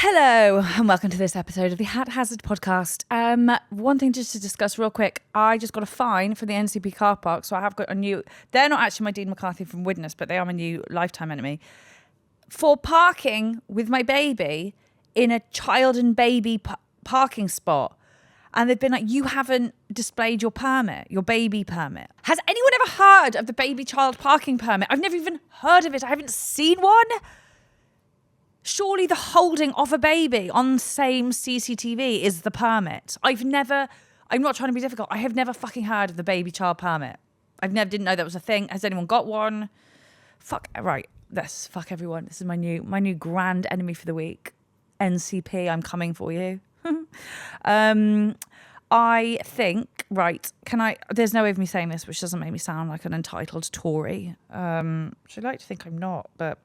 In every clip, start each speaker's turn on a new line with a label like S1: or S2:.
S1: Hello and welcome to this episode of the Haphazard podcast. One thing just to discuss real quick. I just got a fine from the NCP car park, so I have got a new. They're not actually my Dean McCarthy from Widnes, but they are my new lifetime enemy for parking with my baby in a child and baby parking spot. And they've been like, you haven't displayed your permit, your baby permit. Has anyone ever heard of the baby child parking permit? I've never even heard of it. I haven't seen one. Surely the holding of a baby on same CCTV is the permit. I'm not trying to be difficult. I have never fucking heard of the baby child permit. Didn't know that was a thing. Has anyone got one? Fuck everyone. This is my new grand enemy for the week. NCP, I'm coming for you. I think, there's no way of me saying this, which doesn't make me sound like an entitled Tory. Which I like to think I'm not, but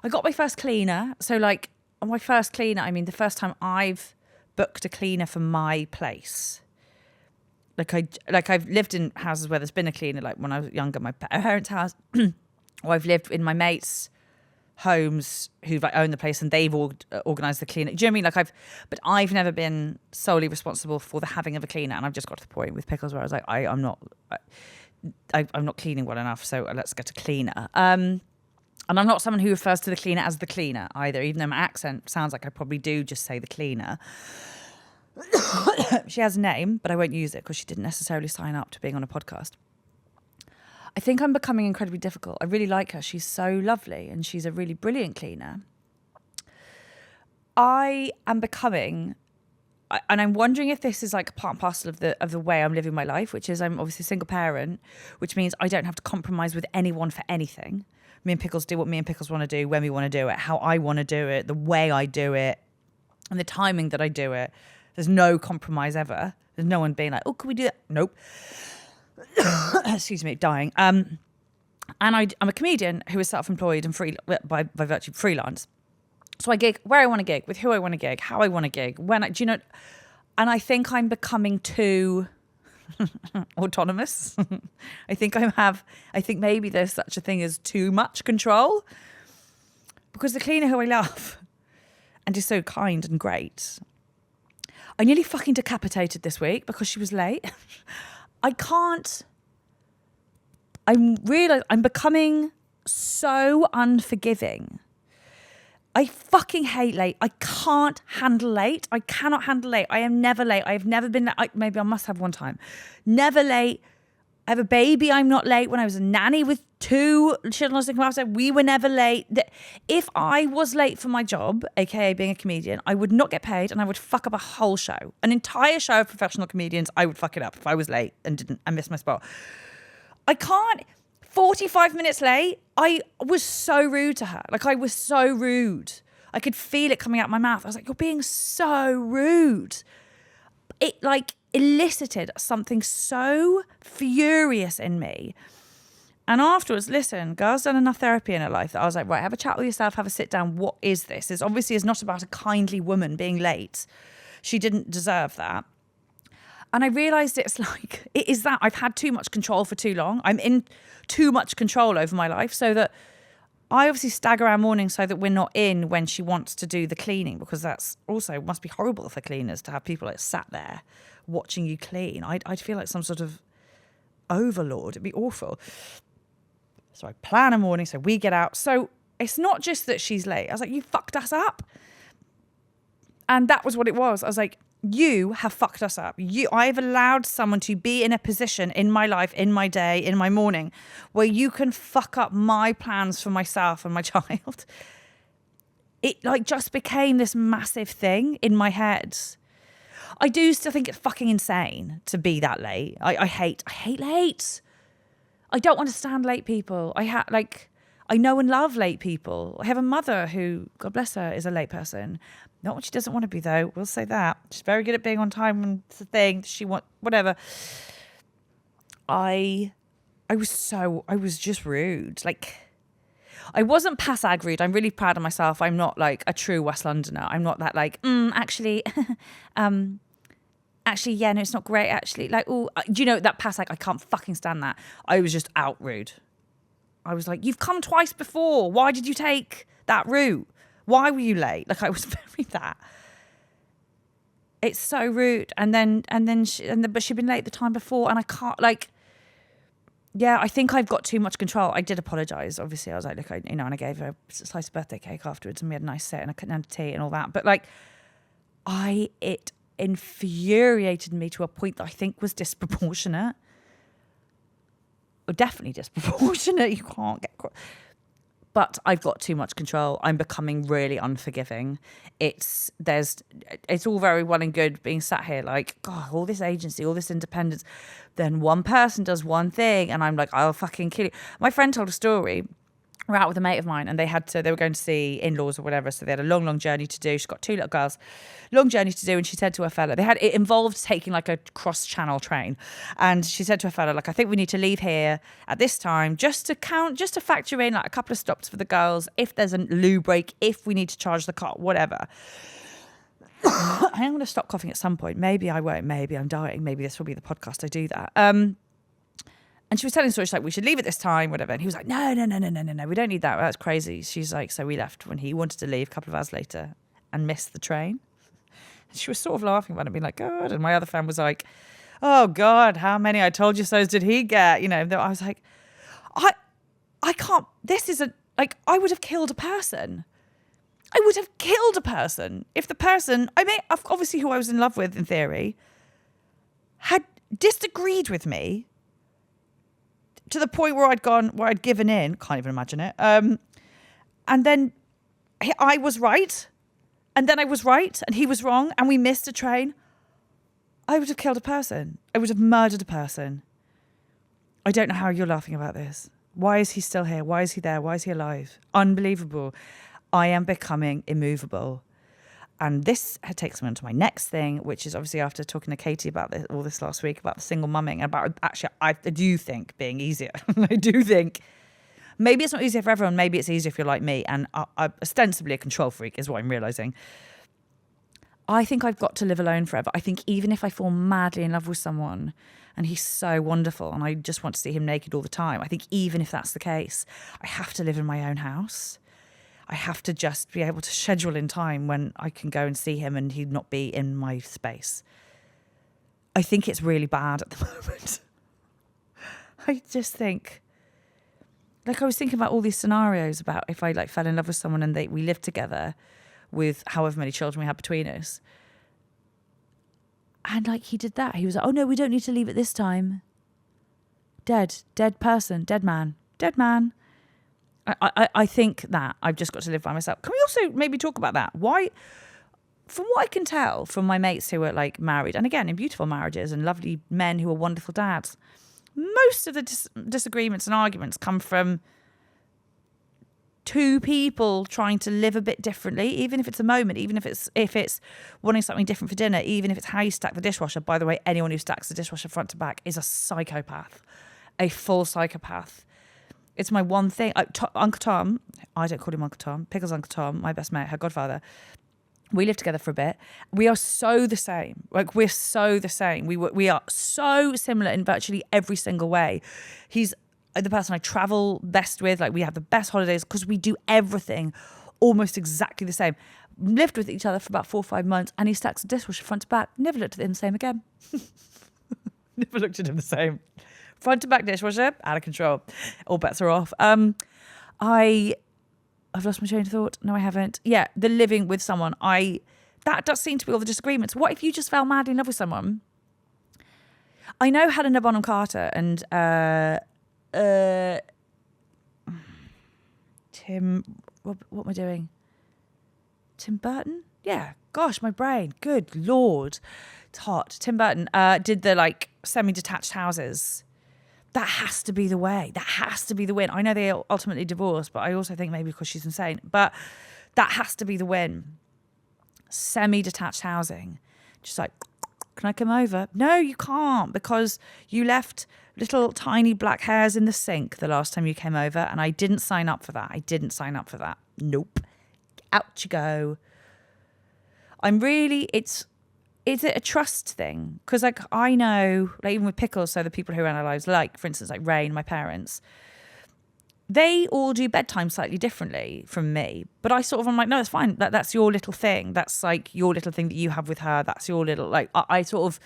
S1: I got my first cleaner. So my first cleaner, I mean the first time I've booked a cleaner for my place. I've lived in houses where there's been a cleaner, like when I was younger, my parents' house, or I've lived in my mates' homes who own the place and they've organised the cleaner. Do you know what I mean? But I've never been solely responsible for the having of a cleaner, and I've just got to the point with Pickles where I was like, I'm not cleaning well enough, so let's get a cleaner. And I'm not someone who refers to the cleaner as the cleaner either, even though my accent sounds like I probably do just say the cleaner. She has a name, but I won't use it because she didn't necessarily sign up to being on a podcast. I think I'm becoming incredibly difficult. I really like her. She's so lovely and she's a really brilliant cleaner. I am becoming, and I'm wondering if this is like part and parcel of the way I'm living my life, which is I'm obviously a single parent, which means I don't have to compromise with anyone for anything. Me and Pickles do what me and Pickles want to do, when we want to do it, how I want to do it, the way I do it, and the timing that I do it. There's no compromise ever. There's no one being like, oh, can we do that? Nope. Excuse me, dying. And I'm a comedian who is self-employed and free by virtue of freelance. So I gig where I want to gig, with who I want to gig, how I want to gig, and I think I'm becoming too autonomous. I think maybe there's such a thing as too much control, because the cleaner who I love and is so kind and great, I nearly fucking decapitated this week because she was late. I'm becoming so unforgiving. I fucking hate late. I can't handle late. I cannot handle late. I am never late. I have never been late. Maybe I must have one time. Never late. I have a baby. I'm not late. When I was a nanny with 2 children, we were never late. If I was late for my job, aka being a comedian, I would not get paid and I would fuck up a whole show. An entire show of professional comedians, I would fuck it up if I was late and missed my spot. I can't. 45 minutes late, I was so rude to her. I was so rude. I could feel it coming out my mouth. I was like, you're being so rude. It elicited something so furious in me. And afterwards, listen, girl's done enough therapy in her life that I was like, right, have a chat with yourself, have a sit down. What is this? This obviously is not about a kindly woman being late. She didn't deserve that. And I realised it is that I've had too much control for too long. I'm in too much control over my life, so that I obviously stagger our mornings so that we're not in when she wants to do the cleaning, because that's also must be horrible for cleaners to have people sat there watching you clean. I'd feel like some sort of overlord. It'd be awful. So I plan a morning, so we get out. So it's not just that she's late. I was like, you fucked us up. And that was what it was. I was like, you have fucked us up. I've allowed someone to be in a position in my life, in my day, in my morning, where you can fuck up my plans for myself and my child. It just became this massive thing in my head. I do still think it's fucking insane to be that late. I hate late. I don't understand late people. I know and love late people. I have a mother who, God bless her, is a late person. Not what she doesn't want to be, though. We'll say that. She's very good at being on time when it's a thing. Whatever. I was just rude. I wasn't pass-ag rude. I'm really proud of myself. I'm not a true West Londoner. I'm not that actually, yeah, no, it's not great, actually. Do you know, that pass-ag, I can't fucking stand that. I was just out rude. I was like, you've come twice before. Why did you take that route? Why were you late? Like, I was very that. It's so rude. But she'd been late the time before, and I can't, like, yeah, I think I've got too much control. I did apologise. Obviously, I was like, look, and I gave her a slice of birthday cake afterwards, and we had a nice sit, and I couldn't have tea and all that. But like, it infuriated me to a point that I think was disproportionate. Or definitely disproportionate. You can't get... But I've got too much control. I'm becoming really unforgiving. It's all very well and good being sat here like, God, all this agency, all this independence. Then one person does one thing and I'm like, I'll fucking kill you. My friend told a story. We're out with a mate of mine and they were going to see in-laws or whatever. So they had a long, long journey to do. She's got 2 little girls, long journey to do. And she said to her fella, it involved taking like a cross-channel train. And she said to her fella, like, I think we need to leave here at this time just to factor in like a couple of stops for the girls. If there's a loo break, if we need to charge the car, whatever. I am going to stop coughing at some point. Maybe I won't. Maybe I'm dying. Maybe this will be the podcast I do that. And she was telling the story, she's like, we should leave at this time, whatever. And he was like, no, we don't need that. That's crazy. She's like, so we left when he wanted to leave a couple of hours later and missed the train. And she was sort of laughing about it, being like, God. And my other friend was like, oh, God, how many I told you so's did he get? You know, I was like, I can't, this isn't, like, I would have killed a person. I would have killed a person if the person, obviously who I was in love with in theory, had disagreed with me to the point where I'd given in. Can't even imagine it. And then I was right. And then I was right and he was wrong and we missed a train. I would have killed a person. I would have murdered a person. I don't know how you're laughing about this. Why is he still here? Why is he there? Why is he alive? Unbelievable. I am becoming immovable. And this takes me on to my next thing, which is obviously after talking to Katie about all this last week, about the single mumming, about actually, I do think being easier. I do think maybe it's not easier for everyone. Maybe it's easier if you're like me. And I'm ostensibly a control freak is what I'm realising. I think I've got to live alone forever. I think even if I fall madly in love with someone and he's so wonderful and I just want to see him naked all the time, I think even if that's the case, I have to live in my own house. I have to just be able to schedule in time when I can go and see him and he'd not be in my space. I think it's really bad at the moment. I just think, like, I was thinking about all these scenarios about if I like fell in love with someone and we lived together with however many children we had between us. And like he did that. He was like, oh no, we don't need to leave at this time. Dead person, dead man. I think that I've just got to live by myself. Can we also maybe talk about that? Why, from what I can tell from my mates who are like married, and again in beautiful marriages and lovely men who are wonderful dads, most of the disagreements and arguments come from 2 people trying to live a bit differently, even if it's a moment, even if it's wanting something different for dinner, even if it's how you stack the dishwasher. By the way, anyone who stacks the dishwasher front to back is a psychopath, a full psychopath. It's my one thing. Uncle Tom, I don't call him Uncle Tom, Pickles Uncle Tom, my best mate, her godfather. We lived together for a bit. We are so the same. Like, we're so the same. We are so similar in virtually every single way. He's the person I travel best with. Like, we have the best holidays because we do everything almost exactly the same. Lived with each other for about 4 or 5 months and he stacks the dishwasher front to back. Never looked at him the same again. Never looked at him the same. Front to back dishwasher, out of control. All bets are off. I've lost my train of thought. No, I haven't. Yeah, the living with someone. That does seem to be all the disagreements. What if you just fell madly in love with someone? I know Helena Bonham Carter and Tim. What am I doing? Tim Burton? Yeah. Gosh, my brain. Good Lord, it's hot. Tim Burton did the like semi-detached houses. That has to be the way. That has to be the win. I know they ultimately divorced, but I also think maybe because she's insane. But that has to be the win. Semi-detached housing. Just like, can I come over? No, you can't, because you left little tiny black hairs in the sink the last time you came over, and I didn't sign up for that. Nope. Out you go. Is it a trust thing? Because like I know, like even with Pickles, so the people who are in our lives, like for instance, like Rain, my parents, they all do bedtime slightly differently from me, but I'm like, no, it's fine. That's your little thing. That's like your little thing that you have with her. That's your little, like, I sort of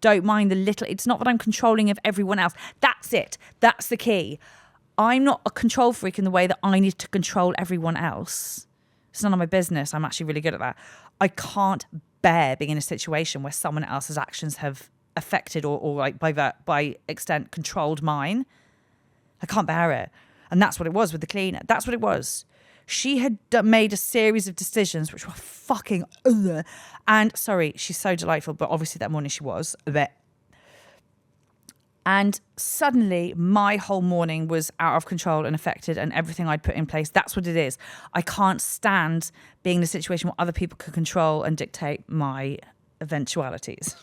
S1: don't mind the little, it's not that I'm controlling of everyone else. That's it. That's the key. I'm not a control freak in the way that I need to control everyone else. It's none of my business. I'm actually really good at that. I can't bear being in a situation where someone else's actions have affected or like by extent controlled mine. I can't bear it. And that's what it was with the cleaner. That's what it was. She had made a series of decisions which were fucking and sorry, she's so delightful, but obviously that morning she was a bit. And suddenly my whole morning was out of control and affected, and everything I'd put in place. That's what it is. I can't stand being in a situation where other people can control and dictate my eventualities.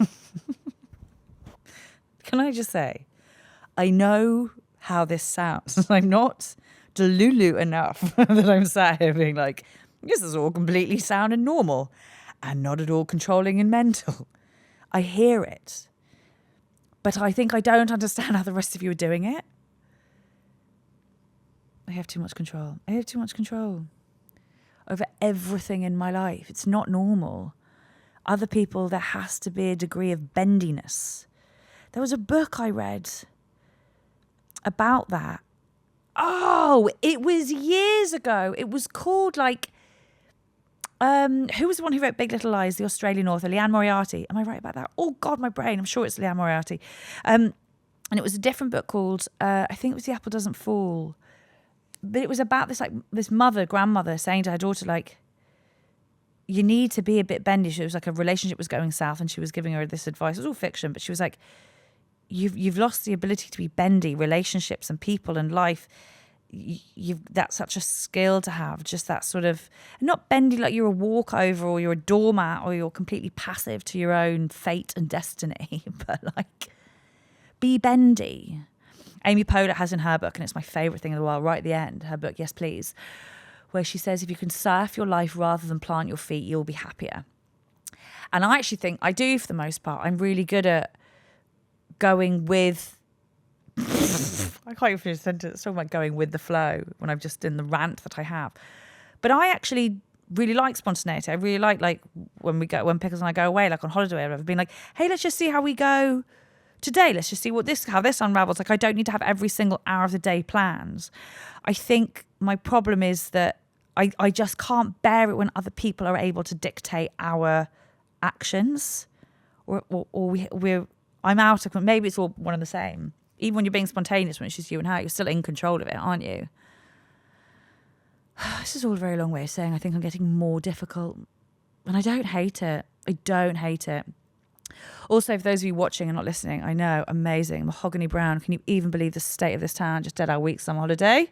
S1: Can I just say, I know how this sounds. I'm not delulu enough that I'm sat here being like, this is all completely sound and normal and not at all controlling and mental. I hear it. But I think I don't understand how the rest of you are doing it. I have too much control. I have too much control over everything in my life. It's not normal. Other people, there has to be a degree of bendiness. There was a book I read about that. Oh, it was years ago. It was called like, who was the one who wrote Big Little Lies, the Australian author, Leanne Moriarty. Am I right about that? Oh God, my brain. I'm sure it's Leanne Moriarty. And it was a different book called, I think it was The Apple Doesn't Fall. But it was about this grandmother saying to her daughter, like, you need to be a bit bendy. It was like a relationship was going south and she was giving her this advice. It was all fiction, but she was like, you've lost the ability to be bendy. Relationships and people and life, that's such a skill to have. Just that sort of, not bendy like you're a walkover or you're a doormat or you're completely passive to your own fate and destiny, but like, be bendy. Amy Poehler has in her book, and it's my favourite thing in the world, right at the end, her book, Yes Please, where she says, if you can surf your life rather than plant your feet, you'll be happier. And I actually think I do for the most part. I'm really good at going with, I can't even finish a sentence, it's talking about going with the flow when I'm just in the rant that I have. But I actually really like spontaneity. I really like when Pickles and I go away, like on holiday or whatever, being like, hey, let's just see how we go today. Let's just see how this unravels. Like, I don't need to have every single hour of the day planned. I think my problem is that I just can't bear it when other people are able to dictate our actions, or I'm out of, maybe it's all one and the same. Even when you're being spontaneous, when it's just you and her, you're still in control of it, aren't you? This is all a very long way of saying I think I'm getting more difficult, and I don't hate it. I don't hate it. Also, for those of you watching and not listening, I know, amazing. Mahogany Brown, can you even believe the state of this town? Just did our week summer holiday.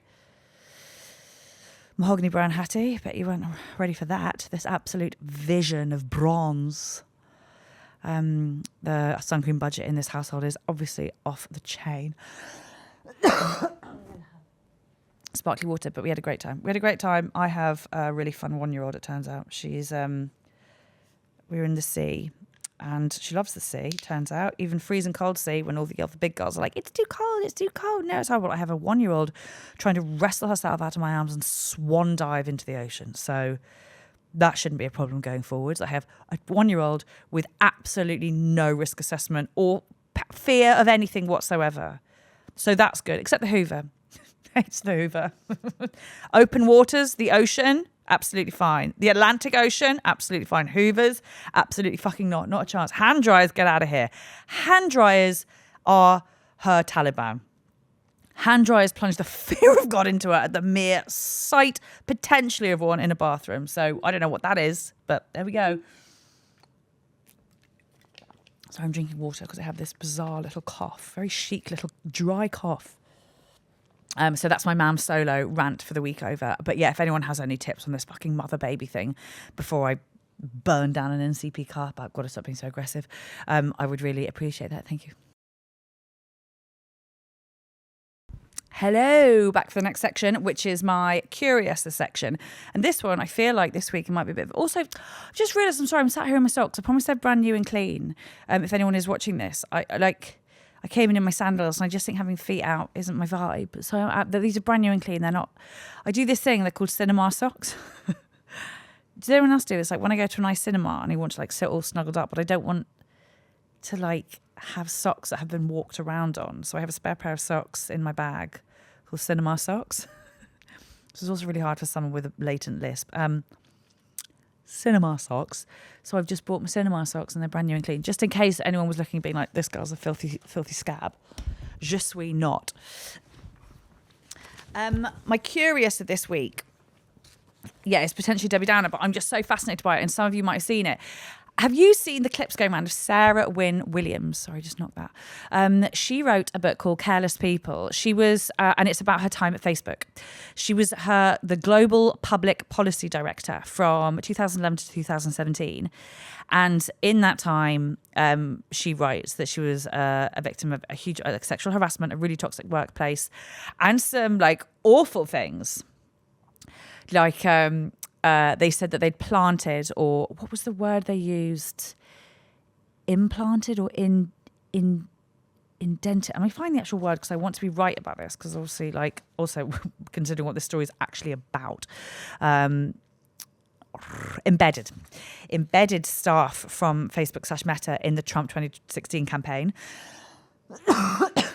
S1: Mahogany Brown Hatty, bet you weren't ready for that. This absolute vision of bronze. The sun cream budget in this household is obviously off the chain. Sparkly water, but we had a great time. I have a really fun 1-year-old, it turns out. She's, we were in the sea. And she loves the sea, turns out. Even freezing cold sea, when all the other big girls are like, it's too cold. No, it's horrible. I have a 1-year-old trying to wrestle herself out of my arms and swan dive into the ocean. So that shouldn't be a problem going forwards. I have a 1-year-old with absolutely no risk assessment or fear of anything whatsoever. So that's good, except the Hoover. It's the Hoover. Open waters, the ocean, absolutely fine. The Atlantic Ocean, absolutely fine. Hoovers, absolutely fucking not a chance. Hand dryers, get out of here. Hand dryers are her Taliban. Hand dryers plunge the fear of God into her at the mere sight, potentially, of one in a bathroom. So I don't know what that is, but there we go. So I'm drinking water because I have this bizarre little cough, very chic little dry cough. So that's my mam solo rant for the week over. But yeah, if anyone has any tips on this fucking mother baby thing before I burn down an NCP car park, got to stop being so aggressive, I would really appreciate that. Thank you. Hello, back for the next section, which is my Curious section. And this one, I feel like this week it might be a bit of... Also, I just realised, I'm sorry, I'm sat here in my socks. I promised they're brand new and clean. If anyone is watching this, I came in my sandals and I just think having feet out isn't my vibe. So these are brand new and clean. They're not. I do this thing, they're called cinema socks. Does anyone else do this? Like when I go to a nice cinema and I want to like sit all snuggled up, but I don't want to like have socks that have been walked around on. So I have a spare pair of socks in my bag called cinema socks. This is also really hard for someone with a latent lisp. Cinema socks. So I've just bought my cinema socks and they're brand new and clean. Just in case anyone was looking being like, this girl's a filthy scab. Je suis not. My curious of this week, yeah, it's potentially Debbie Downer, but I'm just so fascinated by it, and some of you might have seen it. Have you seen the clips going around of Sarah Wynne Williams? Sorry, just knocked that. She wrote a book called Careless People. She was, and it's about her time at Facebook. She was the global public policy director from 2011 to 2017. And in that time, she writes that she was a victim of a huge sexual harassment, a really toxic workplace, and some like awful things. Like they said that they'd planted, or what was the word they used? Implanted or indented. And I find the actual word because I want to be right about this, because obviously, like, also considering what this story is actually about. Embedded staff from Facebook / Meta in the Trump 2016 campaign.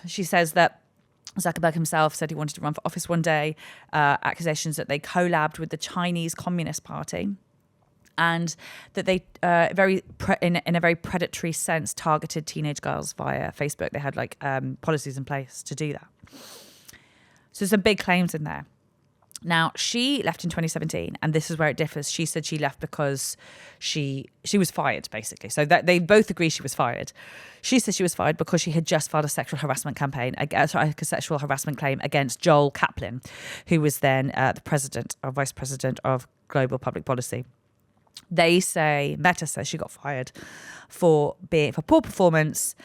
S1: She says that Zuckerberg himself said he wanted to run for office one day. Accusations that they collabed with the Chinese Communist Party, and that they in a very predatory sense targeted teenage girls via Facebook. They had like policies in place to do that. So some big claims in there. Now, she left in 2017, and this is where it differs. She said she left because she was fired, basically. So that they both agree she was fired. She said she was fired because she had just filed a sexual harassment claim against Joel Kaplan, who was then the president or vice president of global public policy. They say, Meta says she got fired for poor performance,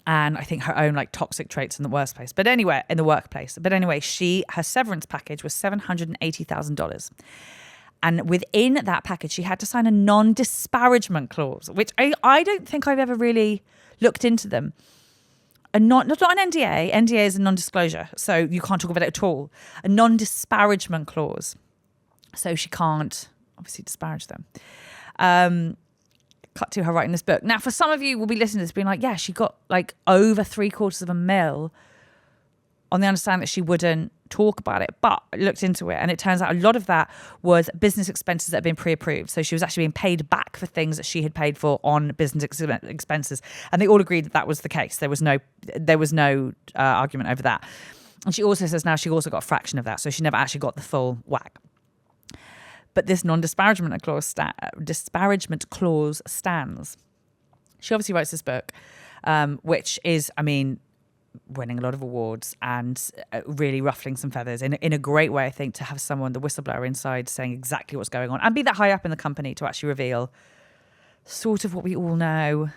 S1: and I think her own like toxic traits in the workplace. But anyway, her severance package was $780,000. And within that package, she had to sign a non-disparagement clause, which I don't think I've ever really looked into them. Not an NDA. NDA is a non-disclosure, so you can't talk about it at all. A non-disparagement clause. So she can't obviously disparage them. Cut to her writing this book. Now, for some of you will be listening to this being like, yeah, she got like over $750,000 on the understanding that she wouldn't talk about it. But I looked into it, and it turns out a lot of that was business expenses that had been pre-approved. So she was actually being paid back for things that she had paid for on business expenses. And they all agreed that that was the case. There was no argument over that. And she also says now she also got a fraction of that. So she never actually got the full whack. But this non-disparagement clause stands. She obviously writes this book, which is, I mean, winning a lot of awards and really ruffling some feathers in a great way, I think, to have someone, the whistleblower inside, saying exactly what's going on and be that high up in the company to actually reveal sort of what we all know.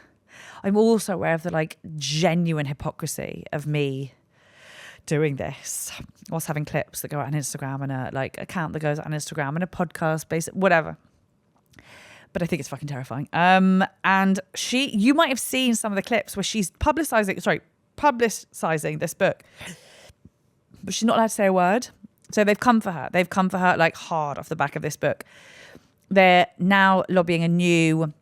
S1: I'm also aware of the like genuine hypocrisy of me doing this whilst having clips that go out on Instagram and a like account that goes out on Instagram and a podcast based whatever. But I think it's fucking terrifying. And you might have seen some of the clips where she's publicizing this book, but she's not allowed to say a word. So they've come for her like hard off the back of this book. They're now lobbying a new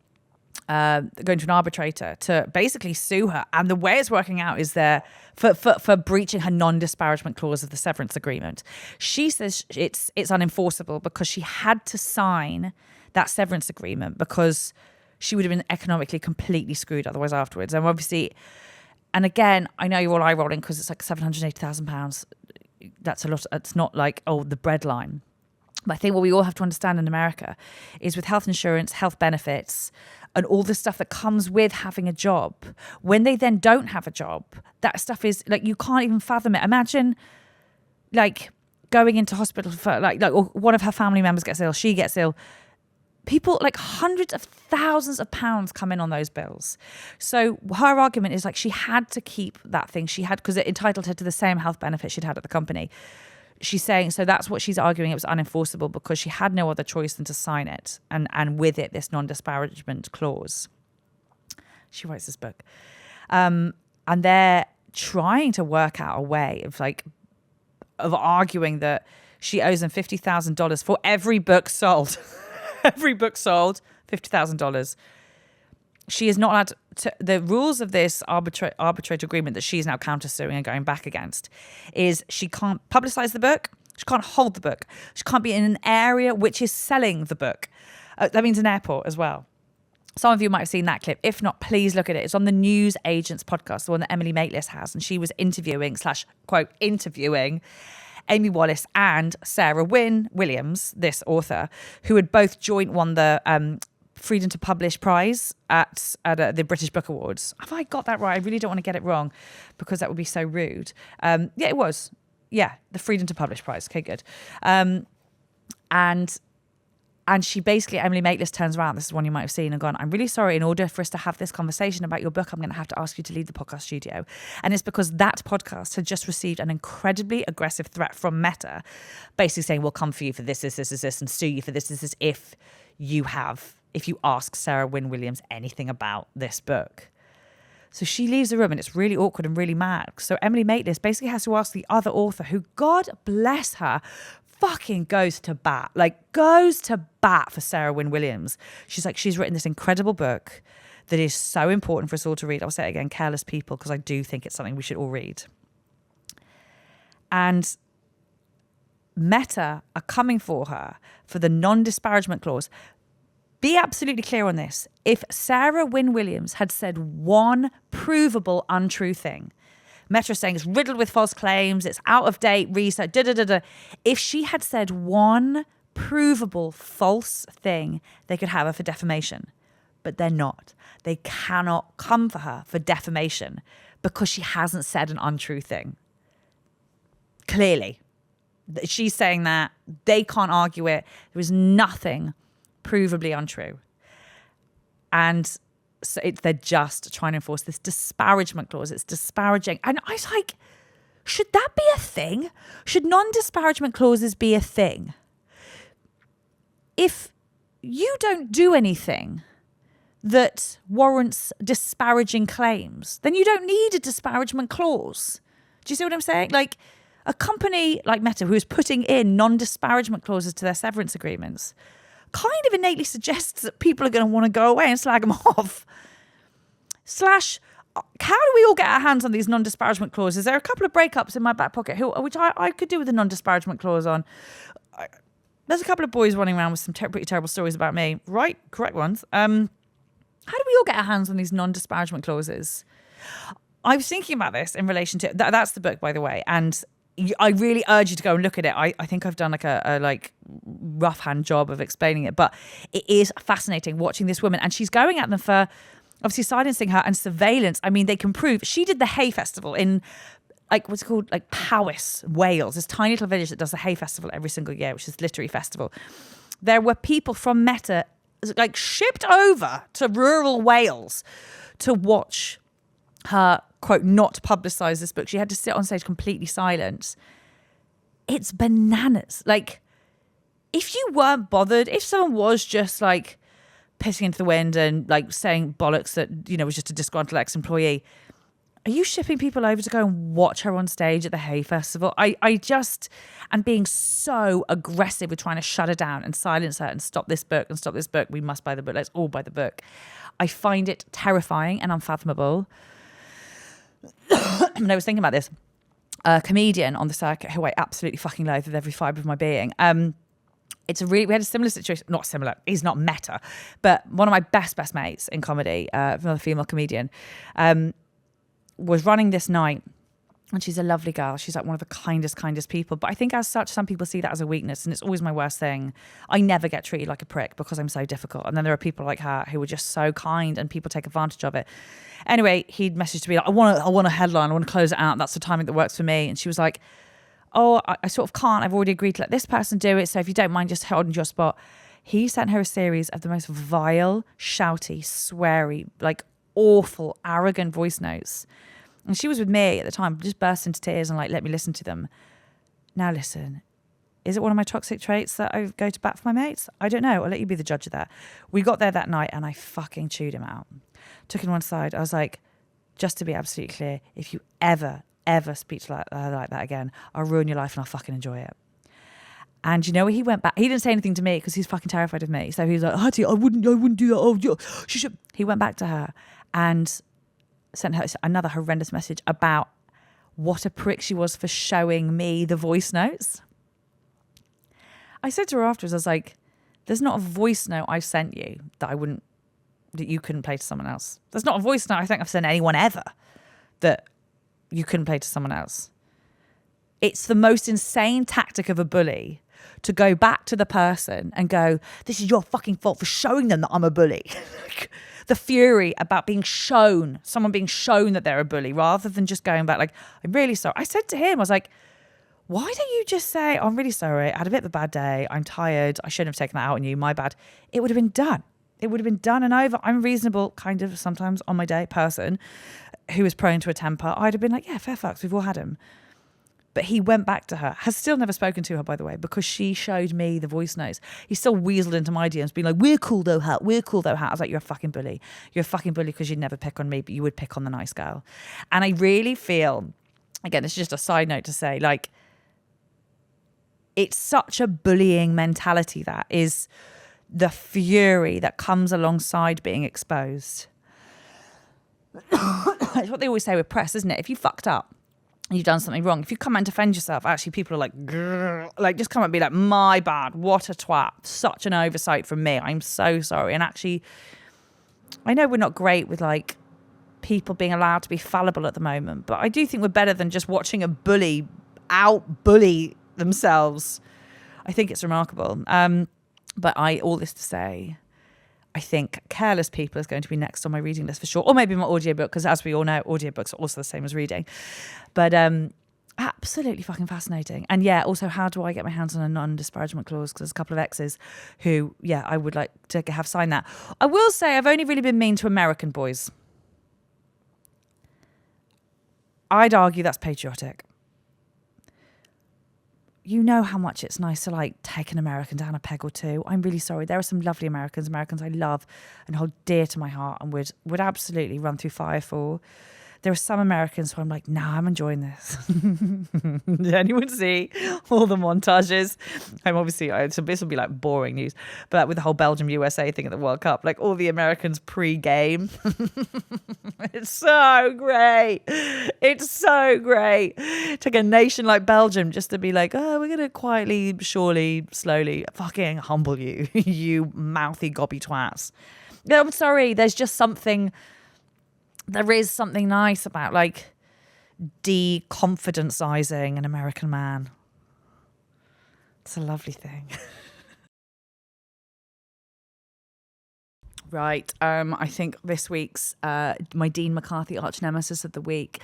S1: going to an arbitrator to basically sue her, and the way it's working out is there for breaching her non-disparagement clause of the severance agreement. She says it's unenforceable because she had to sign that severance agreement because she would have been economically completely screwed otherwise afterwards. And obviously, and again, I know you're all eye rolling because it's like £780,000. That's a lot. It's not like the breadline. But I think what we all have to understand in America is with health insurance, health benefits, and all the stuff that comes with having a job, when they then don't have a job, that stuff is like, you can't even fathom it. Imagine like going into hospital for like or one of her family members gets ill, she gets ill. People, like hundreds of thousands of pounds come in on those bills. So her argument is like she had to keep that thing she had because it entitled her to the same health benefit she'd had at the company. She's saying, so that's what she's arguing, it was unenforceable because she had no other choice than to sign it. And with it, this non-disparagement clause. She writes this book. And And they're trying to work out a way of arguing that she owes them $50,000 for every book sold. Every book sold, $50,000. She is not allowed to, the rules of this arbitrage agreement that she's now countersuing and going back against is she can't publicize the book. She can't hold the book. She can't be in an area which is selling the book. That means an airport as well. Some of you might have seen that clip. If not, please look at it. It's on the News Agents podcast, the one that Emily Maitlis has. And she was interviewing Amy Wallace and Sarah Wynne Williams, this author, who had both joint won the Freedom to Publish prize at the British Book Awards. Have I got that right? I really don't want to get it wrong because that would be so rude. Yeah, it was. Yeah, the Freedom to Publish prize. Okay, good. And she basically, Emily Maitlis turns around, this is one you might have seen, and gone, I'm really sorry, in order for us to have this conversation about your book, I'm going to have to ask you to leave the podcast studio. And it's because that podcast had just received an incredibly aggressive threat from Meta, basically saying, we'll come for you for this, and sue you for this, if you ask Sarah Wynne Williams anything about this book. So she leaves the room and it's really awkward and really mad. So Emily Maitlis basically has to ask the other author, who, God bless her, fucking goes to bat for Sarah Wynne Williams. She's like, she's written this incredible book that is so important for us all to read. I'll say it again, Careless People, because I do think it's something we should all read. And Meta are coming for her for the non-disparagement clause. Be absolutely clear on this. If Sarah Wynne Williams had said one provable untrue thing, Meta is saying it's riddled with false claims, it's out of date research, If she had said one provable false thing, they could have her for defamation. But they're not. They cannot come for her for defamation because she hasn't said an untrue thing. Clearly. She's saying that. They can't argue it. There is nothing provably untrue. And so they're just trying to enforce this disparagement clause. It's disparaging. And I was like, should that be a thing? Should non-disparagement clauses be a thing? If you don't do anything that warrants disparaging claims, then you don't need a disparagement clause. Do you see what I'm saying? Like a company like Meta, who is putting in non-disparagement clauses to their severance agreements, kind of innately suggests that people are going to want to go away and slag them off. How do we all get our hands on these non-disparagement clauses? There are a couple of breakups in my back pocket, which I could do with a non-disparagement clause on. There's a couple of boys running around with some pretty terrible stories about me. Right, correct ones. How do we all get our hands on these non-disparagement clauses? I was thinking about this in relation to... That's the book, by the way, and I really urge you to go and look at it. I think I've done a rough hand job of explaining it, but it is fascinating watching this woman, and she's going at them for obviously silencing her and surveillance. I mean, they can prove she did the Hay Festival in what's it called, Powys, Wales, this tiny little village that does the Hay Festival every single year, which is a literary festival. There were people from Meta shipped over to rural Wales to watch her, quote, not publicise this book. She had to sit on stage completely silent. It's bananas. If you weren't bothered, if someone was just pissing into the wind and saying bollocks that, was just a disgruntled ex-employee, are you shipping people over to go and watch her on stage at the Hay Festival? And being so aggressive with trying to shut her down and silence her and stop this book. We must buy the book. Let's all buy the book. I find it terrifying and unfathomable. And I was thinking about this. A comedian on the circuit who I absolutely fucking loathe with every fibre of my being. We had a similar situation, not similar, he's not Meta, but one of my best mates in comedy, another female comedian, was running this night, and she's a lovely girl. She's one of the kindest people. But I think as such, some people see that as a weakness, and it's always my worst thing. I never get treated like a prick because I'm so difficult. And then there are people like her who are just so kind, and people take advantage of it. Anyway, he'd messaged me, I want a headline, I want to close it out. That's the timing that works for me. And she was like, oh, I sort of can't. I've already agreed to let this person do it. So if you don't mind just holding your spot. He sent her a series of the most vile, shouty, sweary, awful, arrogant voice notes. And she was with me at the time, just burst into tears and let me listen to them. Now listen, is it one of my toxic traits that I go to bat for my mates? I don't know. I'll let you be the judge of that. We got there that night and I fucking chewed him out. Took him one side. I was like, just to be absolutely clear, if you ever speak to her like that again, I'll ruin your life and I'll fucking enjoy it. And you know, he went back. He didn't say anything to me because he's fucking terrified of me. So he was like, Hatty, I wouldn't do that. Oh, yeah, she should. He went back to her and sent her another horrendous message about what a prick she was for showing me the voice notes. I said to her afterwards, I was like, there's not a voice note I sent you that you couldn't play to someone else. There's not a voice note I think I've sent anyone ever that you couldn't play to someone else. It's the most insane tactic of a bully to go back to the person and go, this is your fucking fault for showing them that I'm a bully. The fury about someone being shown that they're a bully, rather than just going back like, I'm really sorry. I said to him, I was like, why don't you just say, I'm really sorry, I had a bit of a bad day, I'm tired, I shouldn't have taken that out on you, my bad. It would have been done. It would have been done and over. I'm a reasonable, kind of sometimes on my day person who is prone to a temper. I'd have been like, yeah, fair fucks, we've all had them. But he went back to her, has still never spoken to her, by the way, because she showed me the voice notes. He still weaseled into my DMs being like, we're cool though, Hat. We're cool though, Hat. I was like, you're a fucking bully. You're a fucking bully because you'd never pick on me, but you would pick on the nice girl. And I really feel, again, it's just a side note to say, like, it's such a bullying mentality that is the fury that comes alongside being exposed. It's what they always say with press, isn't it? If you fucked up, you've done something wrong, if you come out and defend yourself, actually people are like, grrr, like just come and be like, my bad, what a twat, such an oversight from me, I'm so sorry. And actually, I know we're not great with like people being allowed to be fallible at the moment, but I do think we're better than just watching a bully out-bully themselves. I think it's remarkable. But all this to say, I think Careless People is going to be next on my reading list for sure. Or maybe my audiobook, because as we all know, audiobooks are also the same as reading. But absolutely fucking fascinating. And yeah, also, how do I get my hands on a non-disparagement clause? Because there's a couple of exes who, yeah, I would like to have signed that. I will say I've only really been mean to American boys. I'd argue that's patriotic. You know how much it's nice to like take an American down a peg or two. I'm really sorry. There are some lovely Americans I love and hold dear to my heart and would absolutely run through fire for. There are some Americans who I'm like, nah, I'm enjoying this. Did anyone see all the montages? This will be like boring news, but with the whole Belgium USA thing at the World Cup, like all the Americans pre-game. It's so great. It's so great. Take a nation like Belgium just to be like, oh, we're going to quietly, surely, slowly fucking humble you, you mouthy gobby twats. No, I'm sorry. There is something nice about like de-confidence-izing an American man. It's a lovely thing. Right. I think this week's my Dean McCarthy arch nemesis of the week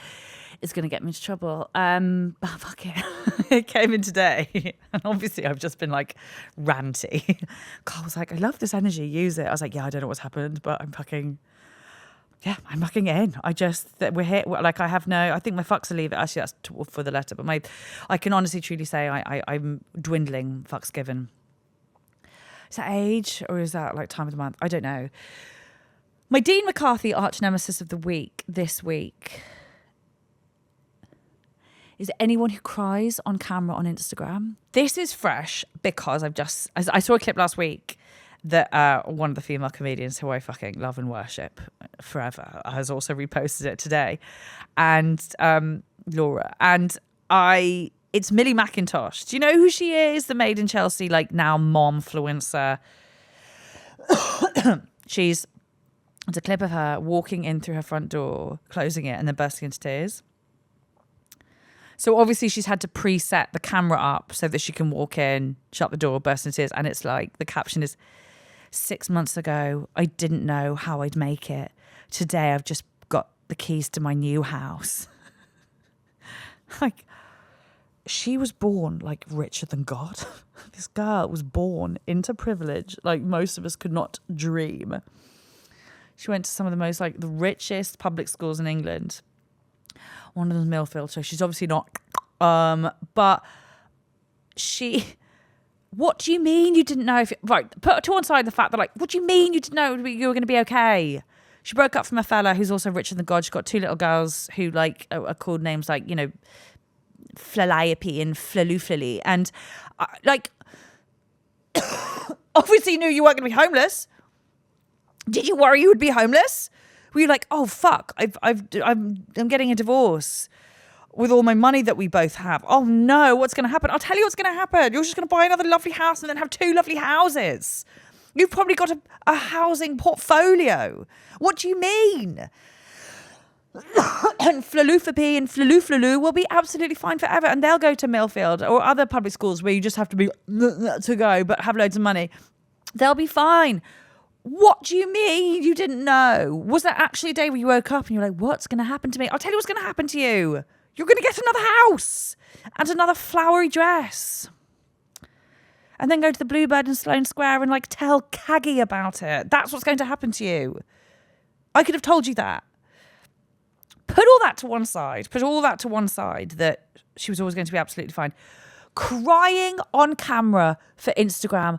S1: is going to get me into trouble. But fuck it. It came in today. And obviously I've just been like ranty. Carl was like, I love this energy. Use it. I was like, yeah, I don't know what's happened, but I'm fucking in. We're here. Like I think my fucks will leave it. Actually, that's for the letter. But I can honestly, truly say I'm dwindling fucks given. Is that age or is that like time of the month? I don't know. My Dean McCarthy arch nemesis of the week this week is anyone who cries on camera on Instagram. This is fresh because I saw a clip last week that one of the female comedians who I fucking love and worship forever has also reposted it today. And Laura. And it's Millie McIntosh. Do you know who she is? The Made in Chelsea, like now momfluencer. It's a clip of her walking in through her front door, closing it and then bursting into tears. So obviously she's had to preset the camera up so that she can walk in, shut the door, burst into tears. And it's like, the caption is, 6 months ago, I didn't know how I'd make it. Today, I've just got the keys to my new house. Like, she was born like richer than God. This girl was born into privilege like most of us could not dream. She went to some of the most like the richest public schools in England. One of them Millfield, so she's obviously not. But what do you mean you didn't know? Right, put to one side the fact that like, what do you mean you didn't know you were going to be okay? She broke up from a fella who's also richer than God. She's got 2 little girls who like are called names like, you know, Flalliope and Flalooflally. And like, obviously knew you weren't going to be homeless. Did you worry you would be homeless? Were you like, oh fuck, I'm getting a divorce with all my money that we both have? Oh no, what's going to happen? I'll tell you what's going to happen. You're just going to buy another lovely house and then have 2 lovely houses. You've probably got a housing portfolio. What do you mean? And Flaloofapi and Flaloo will be absolutely fine forever, and they'll go to Millfield or other public schools where you just have to be to go but have loads of money. They'll be fine. What do you mean you didn't know? Was there actually a day where you woke up and you're like, what's going to happen to me? I'll tell you what's going to happen to you. You're going to get another house and another flowery dress. And then go to the Bluebird in Sloane Square and like tell Caggie about it. That's what's going to happen to you. I could have told you that. Put all that to one side. That she was always going to be absolutely fine. Crying on camera for Instagram.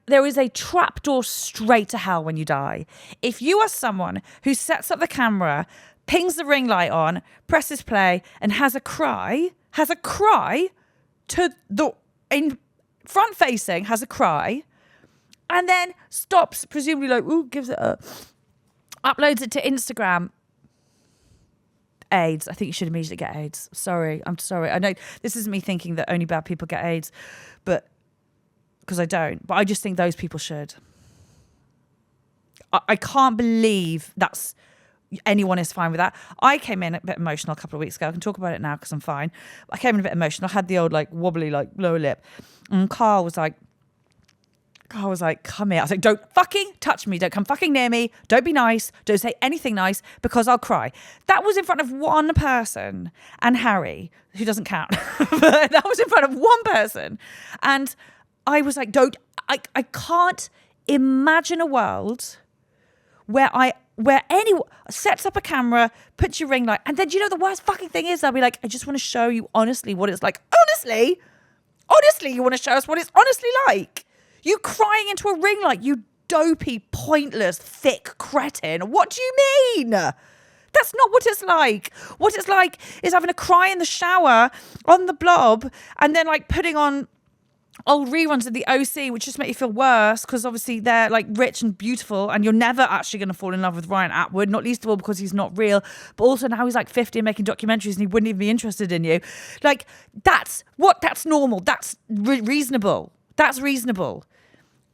S1: There is a trapdoor straight to hell when you die. If you are someone who sets up the camera, pings the ring light on, presses play, and has a cry to the in front facing, has a cry, and then stops, presumably like, ooh, gives it up, uploads it to Instagram. AIDS. I think you should immediately get AIDS. I'm sorry. I know this isn't me thinking that only bad people get AIDS, but because I don't. But I just think those people should. I can't believe anyone is fine with that. I came in a bit emotional a couple of weeks ago. I can talk about it now because I'm fine. I came in a bit emotional. I had the old like wobbly like lower lip. And Carl was like, come here. I was like, don't fucking touch me. Don't come fucking near me. Don't be nice. Don't say anything nice because I'll cry. That was in front of one person and Harry, who doesn't count. But that was in front of one person. And I was like, I can't imagine a world where anyone sets up a camera, puts your ring light, and then do you know the worst fucking thing is? I'll be like, I just want to show you honestly what it's like. Honestly, you want to show us what it's honestly like? You crying into a ring light, you dopey, pointless, thick cretin. What do you mean? That's not what it's like. What it's like is having a cry in the shower on the blob and then like putting on old reruns of the OC, which just make you feel worse because obviously they're like rich and beautiful and you're never actually going to fall in love with Ryan Atwood, not least of all because he's not real, but also now he's like 50 and making documentaries and he wouldn't even be interested in you. Like that's normal. That's reasonable. That's reasonable.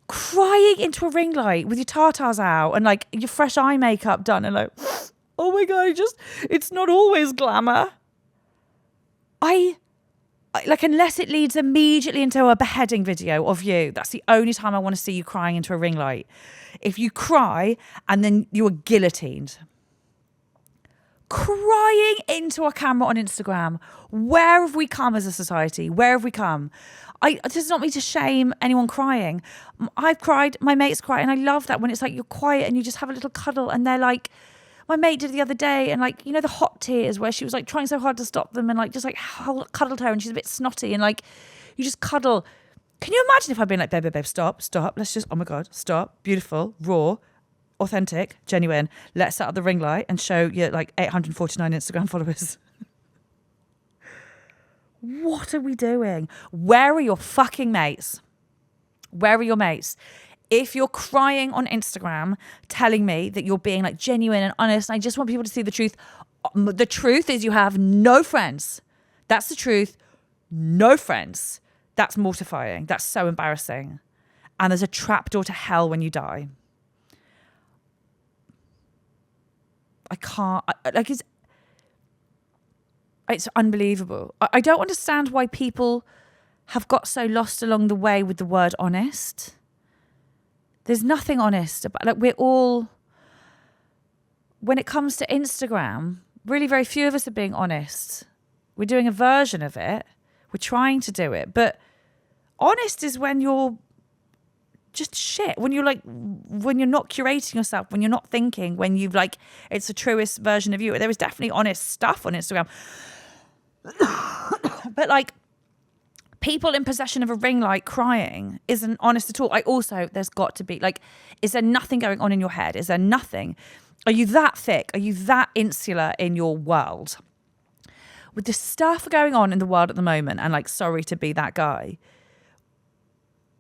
S1: Crying into a ring light with your tartars out and like your fresh eye makeup done and like, oh my God, it's not always glamour. Like, unless it leads immediately into a beheading video of you, that's the only time I want to see you crying into a ring light. If you cry and then you are guillotined. Crying into a camera on Instagram. Where have we come as a society? Where have we come? This is not me to shame anyone crying. I've cried, my mates cry, and I love that when it's like you're quiet and you just have a little cuddle and they're like, my mate did it the other day, and like, you know, the hot tears where she was like trying so hard to stop them and like just like cuddled her and she's a bit snotty and like you just cuddle. Can you imagine if I'd been like, babe, stop, let's just, oh my God, stop, beautiful, raw, authentic, genuine, let's set up the ring light and show you like 849 Instagram followers. What are we doing? Where are your fucking mates? Where are your mates? If you're crying on Instagram telling me that you're being like genuine and honest, and I just want people to see the truth is you have no friends. That's the truth. No friends. That's mortifying. That's so embarrassing. And there's a trapdoor to hell when you die. I can't, it's unbelievable. I don't understand why people have got so lost along the way with the word honest. There's nothing honest about, like, we're all, when it comes to Instagram, really very few of us are being honest. We're doing a version of it. We're trying to do it. But honest is when you're just shit, when you're not curating yourself, when you're not thinking, when you've like, it's the truest version of you. There is definitely honest stuff on Instagram. But like, People in possession of a ring light crying isn't honest at all. There's got to be, like, is there nothing going on in your head? Is there nothing? Are you that thick? Are you that insular in your world? With the stuff going on in the world at the moment, and like, sorry to be that guy,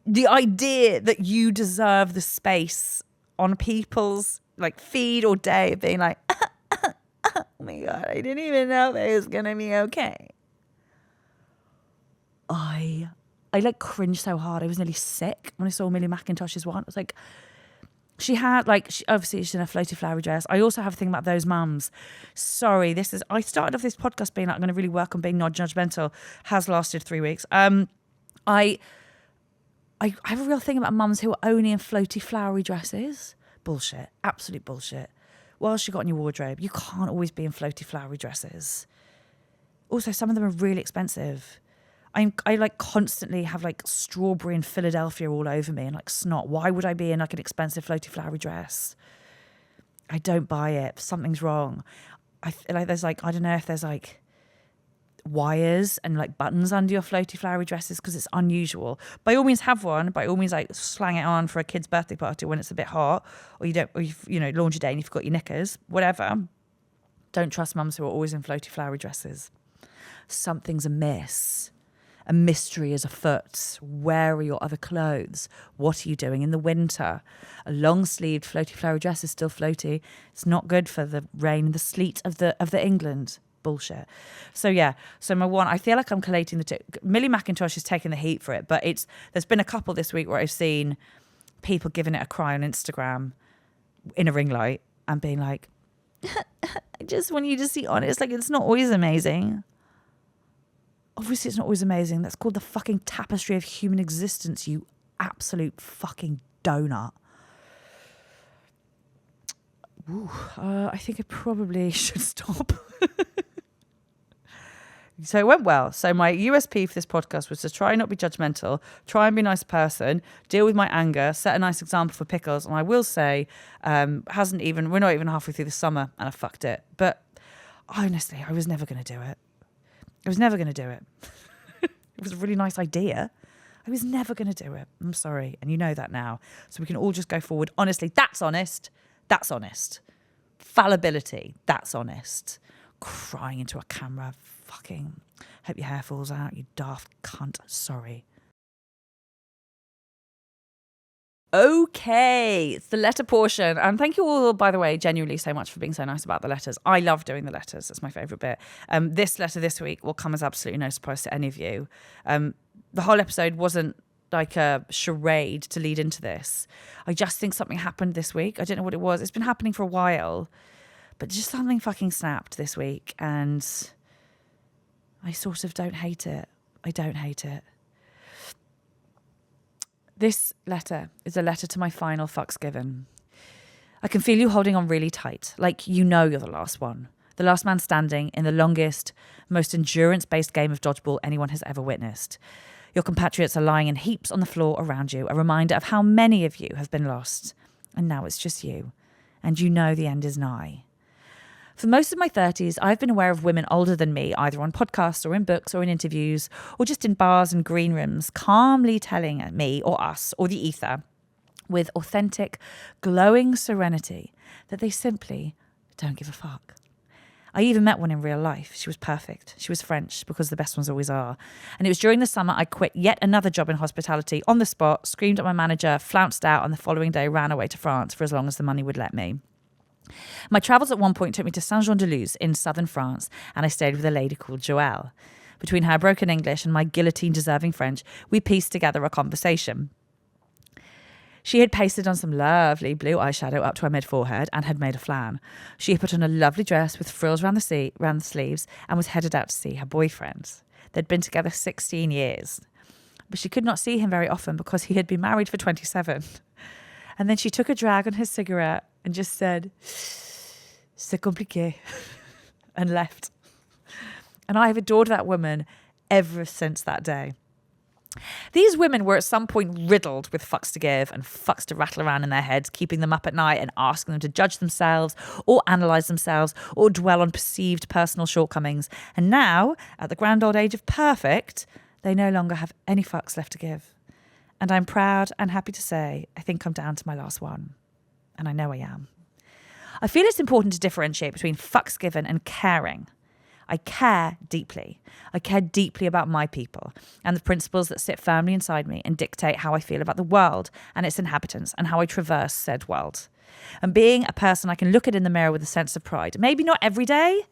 S1: the idea that you deserve the space on people's like feed or day of being like, oh my God, I didn't even know it was going to be okay. I like cringed so hard. I was nearly sick when I saw Millie McIntosh's one. I was like, she had like, obviously she's in a floaty flowery dress. I also have a thing about those mums. Sorry, I started off this podcast being like, I'm going to really work on being non-judgmental. Has lasted 3 weeks. I have a real thing about mums who are only in floaty flowery dresses. Bullshit. Absolute bullshit. What else you got in your wardrobe? You can't always be in floaty flowery dresses. Also, some of them are really expensive. I like constantly have like strawberry and Philadelphia all over me and like snot. Why would I be in like an expensive floaty flowery dress? I don't buy it. Something's wrong. I feel like there's like, I don't know if there's like wires and like buttons under your floaty flowery dresses because it's unusual. By all means have one. By all means like slang it on for a kid's birthday party when it's a bit hot, or laundry day and you've got your knickers, whatever. Don't trust mums who are always in floaty flowery dresses. Something's amiss. A mystery is afoot. Where are your other clothes? What are you doing in the winter? A long-sleeved floaty flowery dress is still floaty. It's not good for the rain and the sleet of the England. Bullshit. So yeah. So my one, I feel like I'm collating the two. Millie McIntosh is taking the heat for it, but there's been a couple this week where I've seen people giving it a cry on Instagram in a ring light and being like, I just want you to see honest. Like, it's not always amazing. Obviously, it's not always amazing. That's called the fucking tapestry of human existence, you absolute fucking donut. Ooh, I think I probably should stop. So it went well. So my USP for this podcast was to try and not be judgmental, try and be a nice person, deal with my anger, set a nice example for Pickles. And I will say, we're not even halfway through the summer and I fucked it. But honestly, I was never going to do it. I was never going to do it. It was a really nice idea. I was never going to do it. I'm sorry. And you know that now. So we can all just go forward. Honestly, that's honest. That's honest. Fallibility. That's honest. Crying into a camera. Fucking hope your hair falls out, you daft cunt. Sorry. Okay, it's the letter portion. And thank you all, by the way, genuinely so much for being so nice about the letters. I love doing the letters. That's my favourite bit. This letter this week will come as absolutely no surprise to any of you. The whole episode wasn't like a charade to lead into this. I just think something happened this week. I don't know what it was. It's been happening for a while. But just something fucking snapped this week. And I sort of don't hate it. I don't hate it. This letter is a letter to my final fucks given. I can feel you holding on really tight, like you know you're the last one. The last man standing in the longest, most endurance-based game of dodgeball anyone has ever witnessed. Your compatriots are lying in heaps on the floor around you, a reminder of how many of you have been lost. And now it's just you. And you know the end is nigh. For most of my 30s, I've been aware of women older than me, either on podcasts or in books or in interviews, or just in bars and green rooms, calmly telling me or us or the ether with authentic, glowing serenity that they simply don't give a fuck. I even met one in real life. She was perfect. She was French, because the best ones always are. And it was during the summer I quit yet another job in hospitality on the spot, screamed at my manager, flounced out, and the following day ran away to France for as long as the money would let me. My travels at one point took me to Saint-Jean-de-Luz in southern France, and I stayed with a lady called Joelle. Between her broken English and my guillotine-deserving French, we pieced together a conversation. She had pasted on some lovely blue eyeshadow up to her mid-forehead and had made a flan. She had put on a lovely dress with frills around the sleeves and was headed out to see her boyfriend. They'd been together 16 years. But she could not see him very often because he had been married for 27. And then she took a drag on his cigarette and just said, "C'est compliqué," and left. And I have adored that woman ever since that day. These women were at some point riddled with fucks to give and fucks to rattle around in their heads, keeping them up at night and asking them to judge themselves or analyse themselves or dwell on perceived personal shortcomings. And now, at the grand old age of perfect, they no longer have any fucks left to give. And I'm proud and happy to say I think I'm down to my last one. And I know I am. I feel it's important to differentiate between fucks given and caring. I care deeply. I care deeply about my people and the principles that sit firmly inside me and dictate how I feel about the world and its inhabitants and how I traverse said world. And being a person I can look at in the mirror with a sense of pride. Maybe not every day.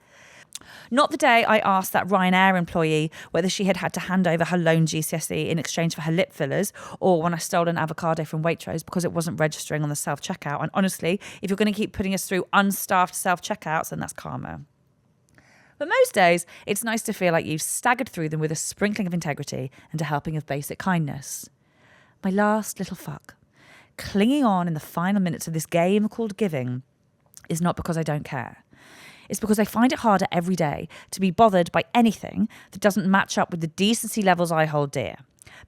S1: Not the day I asked that Ryanair employee whether she had to hand over her loan GCSE in exchange for her lip fillers, or when I stole an avocado from Waitrose because it wasn't registering on the self-checkout. And honestly, if you're going to keep putting us through unstaffed self-checkouts, then that's karma. But most days, it's nice to feel like you've staggered through them with a sprinkling of integrity and a helping of basic kindness. My last little fuck, clinging on in the final minutes of this game called giving, is not because I don't care. It's because I find it harder every day to be bothered by anything that doesn't match up with the decency levels I hold dear.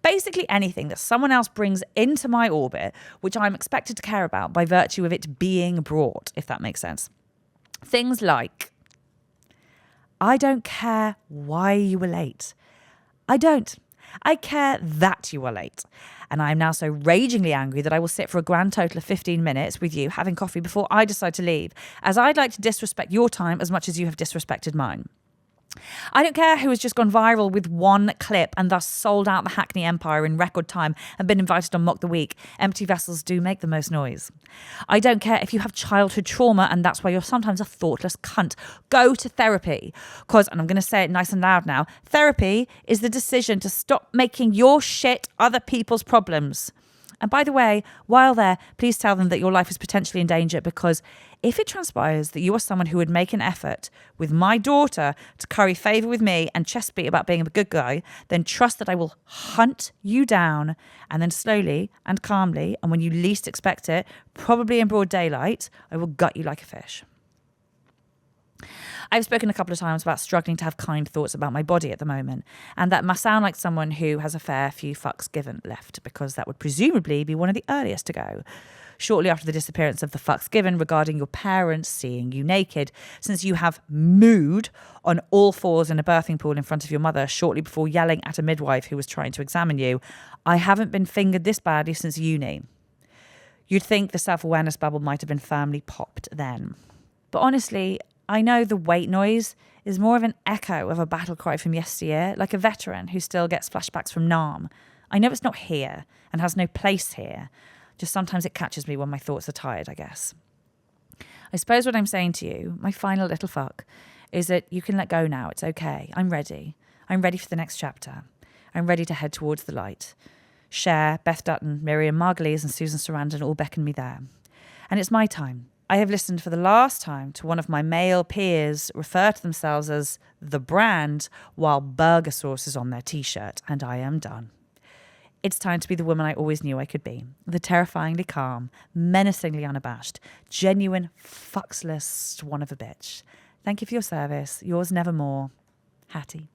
S1: Basically anything that someone else brings into my orbit, which I'm expected to care about by virtue of it being brought, if that makes sense. Things like, I don't care why you were late. I don't. I care that you were late. And I am now so ragingly angry that I will sit for a grand total of 15 minutes with you having coffee before I decide to leave, as I'd like to disrespect your time as much as you have disrespected mine. I don't care who has just gone viral with one clip and thus sold out the Hackney Empire in record time and been invited on Mock the Week. Empty vessels do make the most noise. I don't care if you have childhood trauma and that's why you're sometimes a thoughtless cunt. Go to therapy. Because, and I'm going to say it nice and loud now, therapy is the decision to stop making your shit other people's problems. And by the way, while there, please tell them that your life is potentially in danger, because if it transpires that you are someone who would make an effort with my daughter to curry favour with me and chest beat about being a good guy, then trust that I will hunt you down, and then slowly and calmly, and when you least expect it, probably in broad daylight, I will gut you like a fish. I've spoken a couple of times about struggling to have kind thoughts about my body at the moment, and that must sound like someone who has a fair few fucks given left, because that would presumably be one of the earliest to go. Shortly after the disappearance of the fucks given regarding your parents seeing you naked, since you have mooed on all fours in a birthing pool in front of your mother shortly before yelling at a midwife who was trying to examine you, I haven't been fingered this badly since uni. You'd think the self-awareness bubble might have been firmly popped then. But honestly, I know the wait noise is more of an echo of a battle cry from yesteryear, like a veteran who still gets flashbacks from Nam. I know it's not here and has no place here. Just sometimes it catches me when my thoughts are tired, I guess. I suppose what I'm saying to you, my final little fuck, is that you can let go now. It's okay. I'm ready. I'm ready for the next chapter. I'm ready to head towards the light. Cher, Beth Dutton, Miriam Margolyes and Susan Sarandon all beckon me there. And it's my time. I have listened for the last time to one of my male peers refer to themselves as the brand while burger sauce is on their t-shirt, and I am done. It's time to be the woman I always knew I could be. The terrifyingly calm, menacingly unabashed, genuine, fucksless one of a bitch. Thank you for your service. Yours nevermore, Hatty.